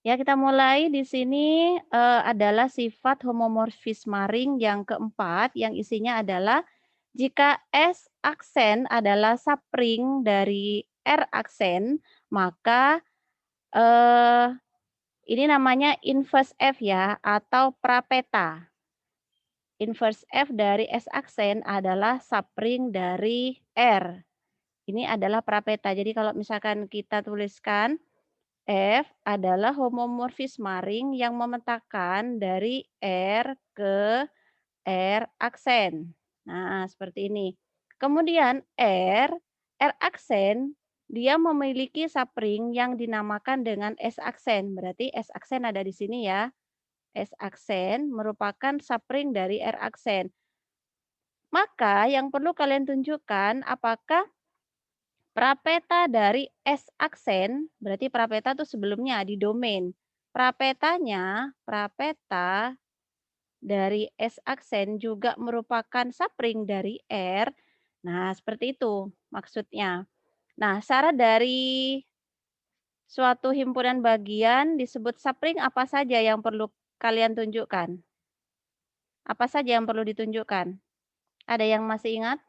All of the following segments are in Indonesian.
Ya, kita mulai di sini, adalah sifat homomorfisme ring yang keempat, yang isinya adalah jika S aksen adalah subring dari R aksen, maka, eee, ini namanya inverse F ya, atau prapeta. Inverse F dari S aksen adalah subring dari R. Ini adalah prapeta. Jadi kalau misalkan kita tuliskan F adalah homomorfisme ring yang memetakan dari R ke R aksen. Nah, seperti ini. Kemudian R aksen, dia memiliki subring yang dinamakan dengan S aksen. Berarti S aksen ada di sini ya. S aksen merupakan subring dari R aksen. Maka yang perlu kalian tunjukkan apakah prapeta dari S aksen, berarti prapeta itu sebelumnya di domain. Prapeta dari S aksen juga merupakan subring dari R. Nah, seperti itu maksudnya. Nah, syarat dari suatu himpunan bagian disebut subring apa saja yang perlu kalian tunjukkan? Apa saja yang perlu ditunjukkan? Ada yang masih ingat?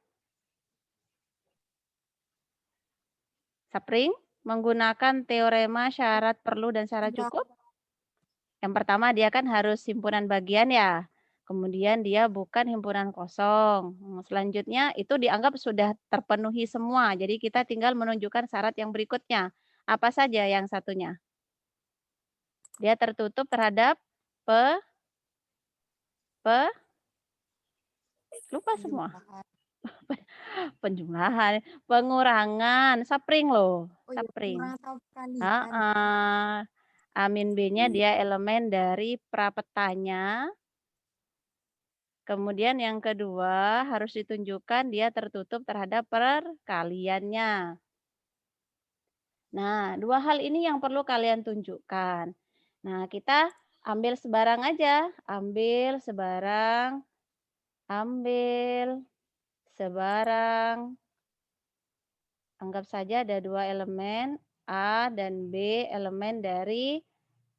Subring menggunakan teorema syarat perlu dan syarat Ya, cukup? Yang pertama dia kan harus himpunan bagian ya, kemudian dia bukan himpunan kosong. Selanjutnya itu dianggap sudah terpenuhi semua, jadi kita tinggal menunjukkan syarat yang berikutnya. Apa saja yang satunya? Dia tertutup terhadap pe pe lupa semua. penjumlahan. Penjumlahan, pengurangan, sapring loh, Oh iya, sapring. pengurangan sama perkalian. Heeh. A min B-nya Hmm, dia elemen dari prapetanya. Kemudian yang kedua harus ditunjukkan dia tertutup terhadap perkaliannya. Nah, dua hal ini yang perlu kalian tunjukkan. Nah, kita ambil sebarang aja, ambil sebarang. Anggap saja ada dua elemen, A dan B elemen dari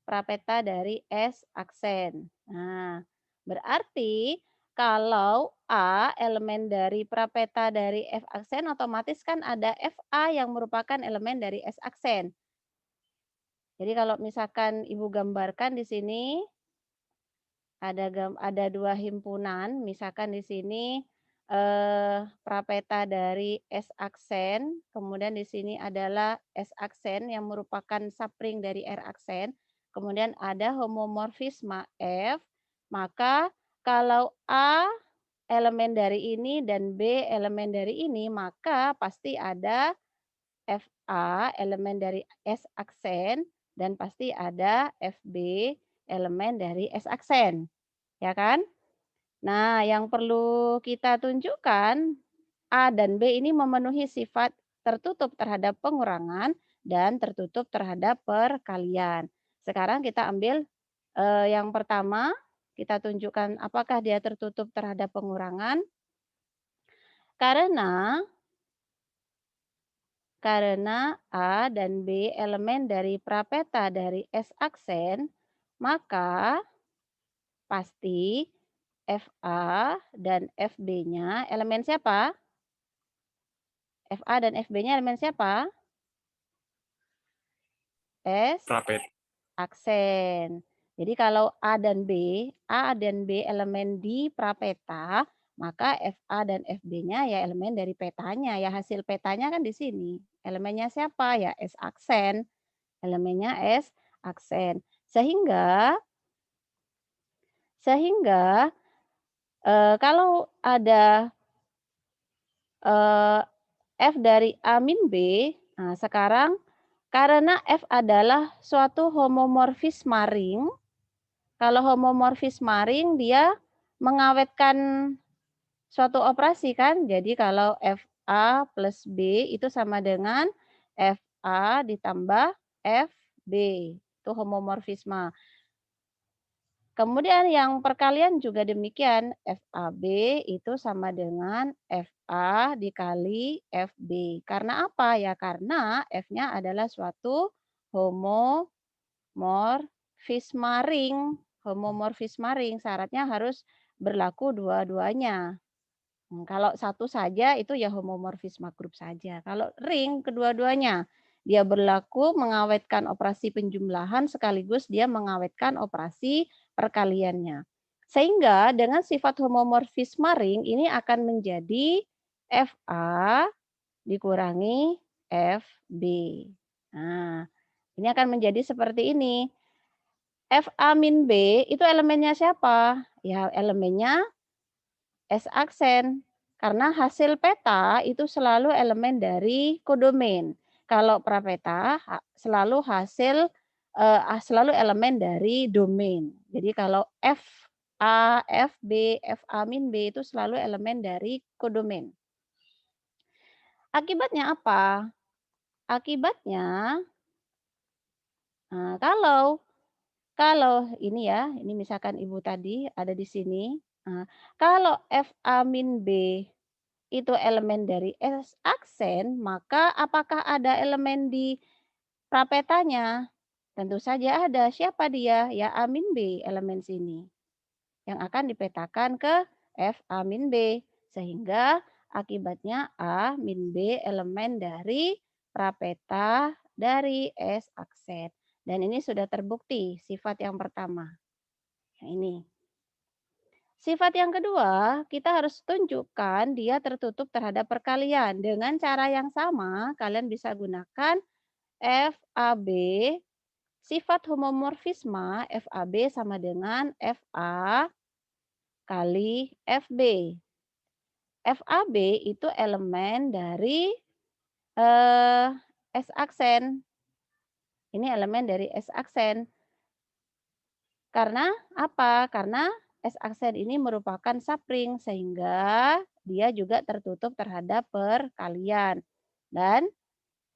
prapeta dari S aksen. Nah, berarti kalau A elemen dari prapeta dari F aksen, otomatis kan ada FA yang merupakan elemen dari S aksen. Jadi kalau misalkan Ibu gambarkan di sini ada dua himpunan, misalkan di sini prapeta dari S aksen, kemudian di sini adalah S aksen yang merupakan subring dari R aksen, kemudian ada homomorfisme F, maka kalau A elemen dari ini dan B elemen dari ini, maka pasti ada FA elemen dari S aksen dan pasti ada FB elemen dari S aksen, ya kan? Nah, yang perlu kita tunjukkan, A dan B ini memenuhi sifat tertutup terhadap pengurangan dan tertutup terhadap perkalian. Sekarang kita ambil yang pertama, kita tunjukkan apakah dia tertutup terhadap pengurangan. Karena A dan B elemen dari prapeta dari S aksen, maka pasti FA dan FB-nya elemen siapa? FA dan FB-nya elemen siapa? S Rapet. aksen. Jadi kalau A dan B elemen di prapeta, maka FA dan FB-nya ya elemen dari petanya, ya hasil petanya kan di sini. Elemennya siapa? Ya S aksen. Elemennya S aksen. Sehingga kalau ada Eee, F dari A min B, nah sekarang karena F adalah suatu homomorfisme ring, kalau homomorfisme ring dia mengawetkan suatu operasi kan, jadi kalau FA plus B itu sama dengan FA ditambah FB, itu homomorfisme. Kemudian yang perkalian juga demikian, FAB itu sama dengan FA dikali FB. Karena apa? Ya karena F-nya adalah suatu homomorfisme. homomorfisme ring. Homomorfisme ring syaratnya harus berlaku dua-duanya. Kalau satu saja itu ya homomorfisme grup saja. Kalau ring kedua-duanya dia berlaku mengawetkan operasi penjumlahan sekaligus dia mengawetkan operasi perkaliannya. Sehingga dengan sifat homomorfisme ring ini akan menjadi FA dikurangi FB. Nah, ini akan menjadi seperti ini. FA min B itu elemennya siapa? Ya, elemennya S aksen. Karena hasil peta itu selalu elemen dari kodomain. Kalau prapeta selalu selalu elemen dari domain. Jadi kalau F A, F B, F A min B itu selalu elemen dari kodomain. Akibatnya apa? Akibatnya kalau ini ya, ini misalkan Ibu tadi ada di sini. Kalau F A min B itu elemen dari S aksen, maka apakah ada elemen di prapetanya? Tentu saja ada. Siapa dia? Ya A min B elemen sini. Yang akan dipetakan ke F A min B. Sehingga akibatnya A min B elemen dari prapeta dari S aksen. Dan ini sudah terbukti sifat yang pertama. Nah, ini. Sifat yang kedua, kita harus tunjukkan dia tertutup terhadap perkalian. Dengan cara yang sama, kalian bisa gunakan FAB, sifat homomorfisme FAB sama dengan FA kali FB. FAB itu elemen dari S aksen. Ini elemen dari S aksen. Karena apa? Karena S aksen ini merupakan subring sehingga dia juga tertutup terhadap perkalian. Dan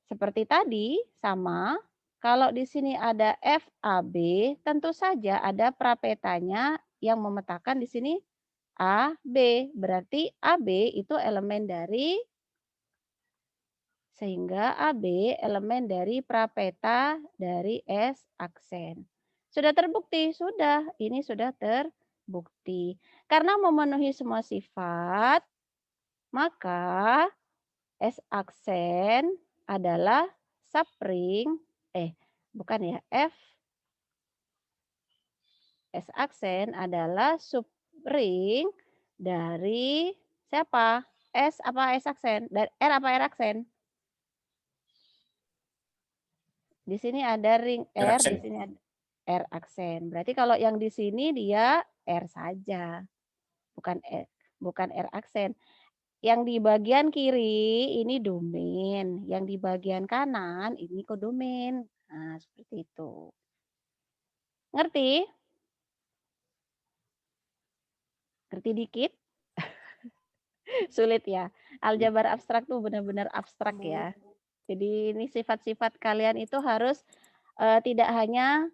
seperti tadi sama, kalau di sini ada FAB, tentu saja ada prapetanya yang memetakan di sini AB. Berarti AB itu elemen dari sehingga AB elemen dari prapeta dari S aksen. Sudah terbukti? Sudah. Ini sudah terbukti. Karena memenuhi semua sifat, maka S aksen adalah subring, bukan ya, S aksen adalah subring dari siapa? S apa S aksen? Dan R apa R aksen? Di sini ada ring R, di sini ada R aksen. Berarti kalau yang di sini dia R saja, bukan R aksen. Yang di bagian kiri ini domain, yang di bagian kanan ini kodomain. Nah, seperti itu. Ngerti? Ngerti dikit? Sulit ya. Aljabar abstrak tuh benar-benar abstrak ya. Jadi ini sifat-sifat kalian itu harus tidak hanya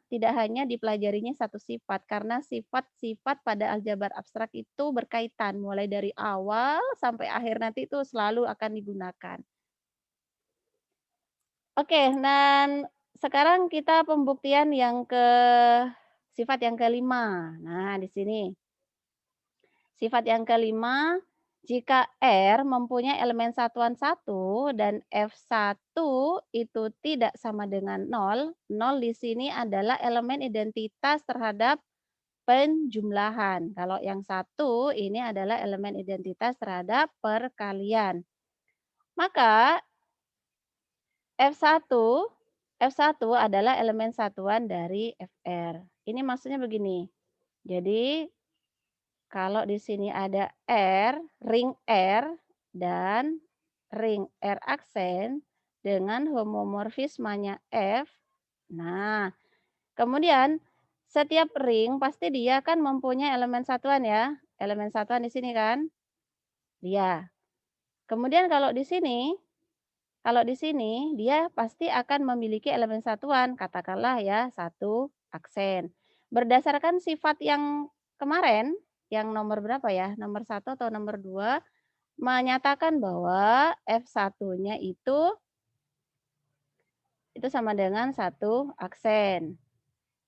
dipelajarinya satu sifat, karena sifat-sifat pada aljabar abstrak itu berkaitan mulai dari awal sampai akhir nanti itu selalu akan digunakan. Oke, dan sekarang kita pembuktian yang sifat yang kelima. Nah, di sini. Sifat yang kelima, jika R mempunyai elemen satuan 1 dan F1 itu tidak sama dengan 0, 0 di sini adalah elemen identitas terhadap penjumlahan. Kalau yang satu ini adalah elemen identitas terhadap perkalian. Maka F1 adalah elemen satuan dari FR. Ini maksudnya begini. Jadi kalau di sini ada R, ring R, dan ring R aksen dengan homomorfismenya F. Nah, kemudian setiap ring pasti dia kan mempunyai elemen satuan ya. Elemen satuan di sini kan? Dia. Kemudian kalau di sini dia pasti akan memiliki elemen satuan, katakanlah ya satu aksen. Berdasarkan sifat yang kemarin, yang nomor berapa ya? Nomor 1 atau nomor 2 menyatakan bahwa F1-nya itu sama dengan satu aksen.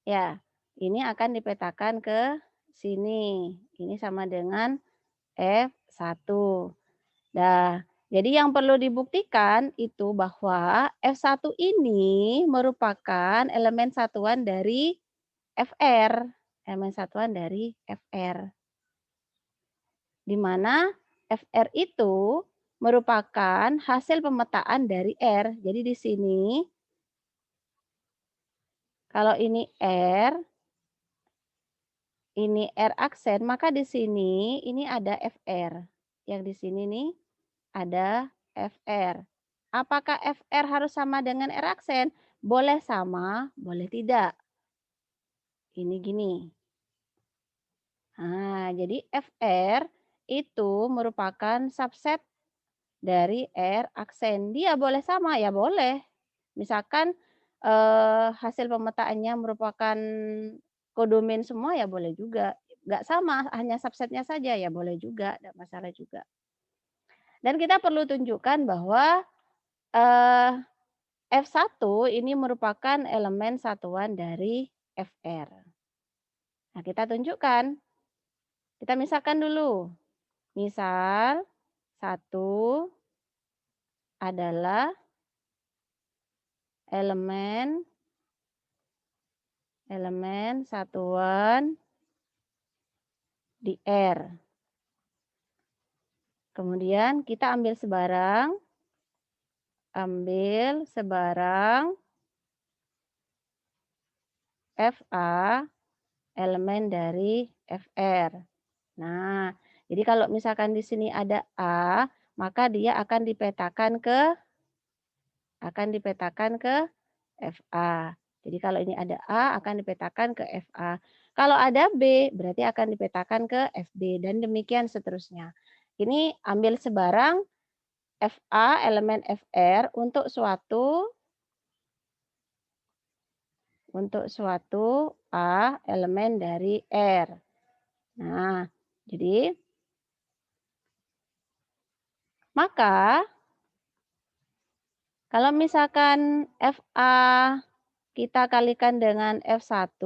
Ya, ini akan dipetakan ke sini. Ini sama dengan F1. Nah, jadi yang perlu dibuktikan itu bahwa F1 ini merupakan elemen satuan dari Fr. Elemen satuan dari Fr. Di mana Fr itu merupakan hasil pemetaan dari R. Jadi di sini, kalau ini R, ini R aksen, maka di sini ini ada Fr. Yang di sini nih ada Fr. Apakah Fr harus sama dengan R aksen? Boleh sama, boleh tidak. Ini gini. Nah, jadi Fr itu merupakan subset dari R aksen. Dia boleh sama, ya boleh. Misalkan hasil pemetaannya merupakan kodomain semua, ya boleh juga. Nggak sama, hanya subsetnya saja, ya boleh juga, tidak masalah juga. Dan kita perlu tunjukkan bahwa eh, F1 ini merupakan elemen satuan dari Fr. Nah, kita tunjukkan. Kita misalkan dulu. Misal, 1 adalah elemen satuan di R. Kemudian kita ambil sebarang FA elemen dari Fr. Nah, jadi kalau misalkan di sini ada A, maka dia akan dipetakan ke FA. Jadi kalau ini ada A akan dipetakan ke FA. Kalau ada B berarti akan dipetakan ke FB dan demikian seterusnya. Ini ambil sebarang FA elemen Fr untuk suatu A elemen dari R. Nah, jadi maka kalau misalkan FA kita kalikan dengan F1,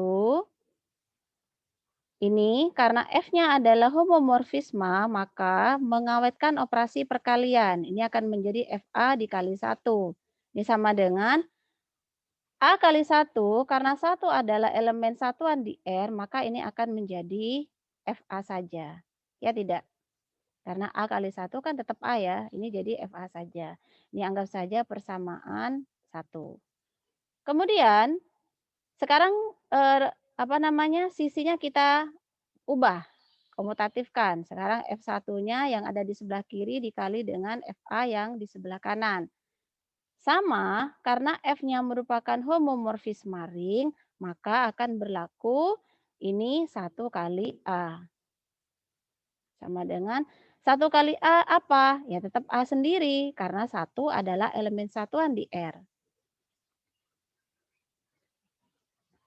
ini karena F-nya adalah homomorfisme, maka mengawetkan operasi perkalian. Ini akan menjadi FA dikali 1. Ini sama dengan A kali 1, karena 1 adalah elemen satuan di R, maka ini akan menjadi FA saja. Ya tidak? Karena A kali 1 kan tetap A ya, ini jadi FA saja. Ini anggap saja persamaan 1. Kemudian, sekarang sisinya kita ubah, komutatifkan. Sekarang F1-nya yang ada di sebelah kiri dikali dengan FA yang di sebelah kanan. Sama, karena F-nya merupakan homomorfisme ring, maka akan berlaku ini 1 kali A. Sama dengan 1 kali A apa? Ya tetap A sendiri, karena 1 adalah elemen satuan di R.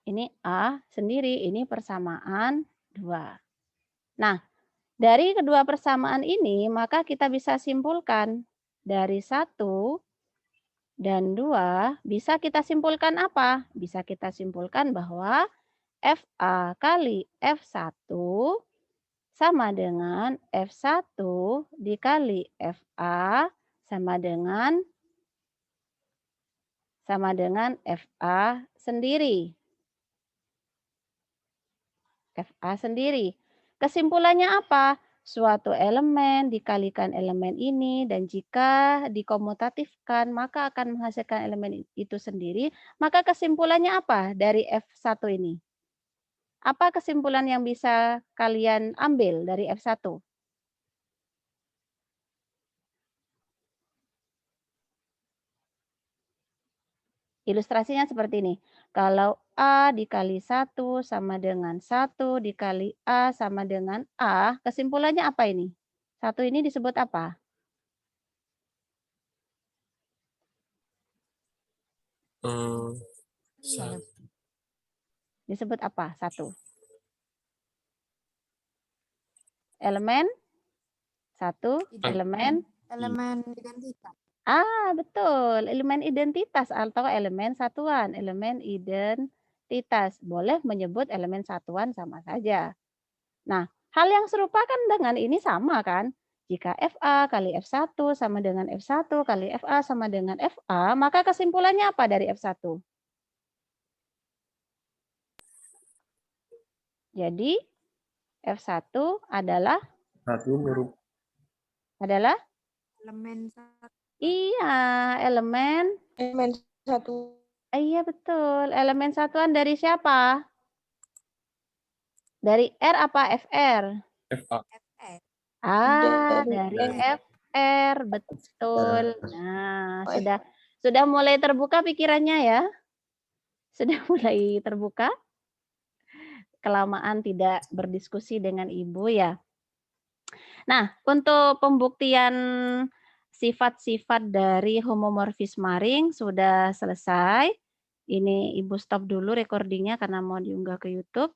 Ini A sendiri, ini persamaan 2. Nah, dari kedua persamaan ini, maka kita bisa simpulkan dari 1 dan 2, bisa kita simpulkan apa? Bisa kita simpulkan bahwa FA kali F1 sama dengan F1 dikali FA sama dengan FA sendiri. FA sendiri. Kesimpulannya apa? Suatu elemen dikalikan elemen ini dan jika dikomutatifkan maka akan menghasilkan elemen itu sendiri. Maka kesimpulannya apa dari F1 ini? Apa kesimpulan yang bisa kalian ambil dari F1? Ilustrasinya seperti ini. Kalau A dikali 1 sama dengan 1 dikali A sama dengan A, kesimpulannya apa ini? 1 ini disebut apa? Disebut apa? 1. Elemen 1, elemen identitas. betul, elemen identitas atau elemen satuan, elemen identitas. identitas. Boleh menyebut elemen satuan sama saja. Nah, hal yang serupa kan dengan ini sama kan? Jika FA kali F1 sama dengan F1 kali FA sama dengan FA, maka kesimpulannya apa dari F1? Jadi, F1 adalah Elemen satu. iya, elemen satu. iya betul. Elemen satuan dari siapa? Dari R apa FR? FR. Dari FR, betul. Nah, sudah mulai terbuka pikirannya ya? Sudah mulai terbuka? Kelamaan tidak berdiskusi dengan Ibu ya? Nah, untuk pembuktian sifat-sifat dari homomorfisme ring sudah selesai. Ini Ibu stop dulu recordingnya karena mau diunggah ke YouTube.